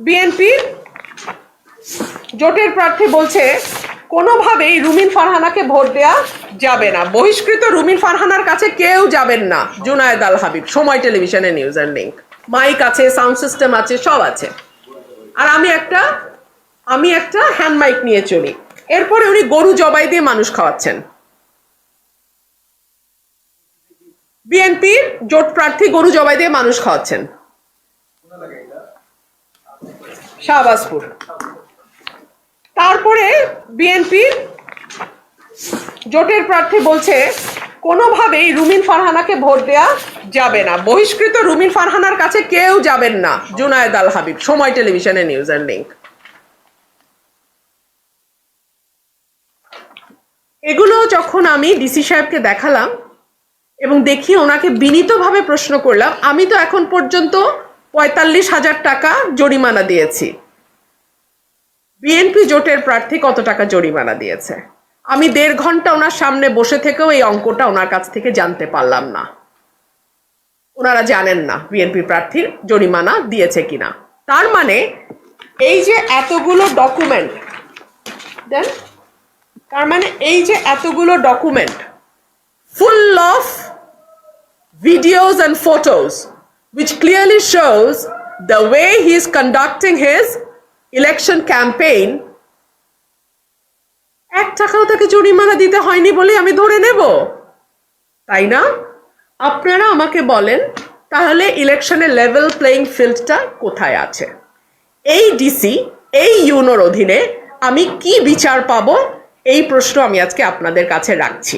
বিএনপির জোটের প্রার্থী বলছে কোনোভাবেই রুমিন ফারহানাকে ভোট দেয়া যাবে না, বহিষ্কৃত রুমিন ফারহানার কাছে কেউ যাবেন না। জুনায়েদ আল হাবিব, সময় টেলিভিশনের নিউজের লিঙ্ক। মাইক আছে, সাউন্ড সিস্টেম আছে, সব আছে। আর আমি একটা হ্যান্ড মাইক নিয়ে চলি। এরপরে উনি গরু জবাই দিয়ে মানুষ খাওয়াচ্ছেন। বিএনপির জোট প্রার্থী গরু জবাই দিয়ে মানুষ খাওয়াচ্ছেন শাহবাজপুর। তারপরে বিএনপির জোটের প্রার্থী বলছে কোনোভাবেই রুমিন ফারহানাকে ভোট দেয়া যাবে না, বহিষ্কৃত রুমিন ফারহানার কাছে কেউ যাবেন না। জুনায়েদ আল হাবিব, সময় টেলিভিশনের নিউজের লিঙ্ক। এগুলো যখন আমি ডিসি সাহেবকে দেখালাম এবং দেখি ওনাকে বিনীতভাবে প্রশ্ন করলাম, আমি তো এখন পর্যন্ত ৪৫,০০০ টাকা জরিমানা দিয়েছি, বিএনপি জোটের প্রার্থী কত টাকা জরিমানা দিয়েছে? আমি ১.৫ ঘন্টা ওনার সামনে বসে থেকেও এই অঙ্কটা ওনার কাছ থেকে জানতে পারলাম না। ওনারা জানেন না বিএনপি প্রার্থীর জরিমানা দিয়েছে কিনা। তার মানে এই যে এতগুলো ডকুমেন্ট দেন, তার মানে এই যে এতগুলো document full of videos and photos which clearly shows the way he is conducting his election campaign, ১ টাকাও তাকে জরিমানা দিতে হয়নি বলে আমি ধরে নেব, তাই না? আপনারা আমাকে বলেন তাহলে ইলেকশনের লেভেল প্লেইং ফিল্ডটা কোথায় আছে? এই ডিসি, এই ইউনোর অধীনে আমি কি বিচার পাবো? এই প্রশ্ন আমি আজকে আপনাদের কাছে রাখছি।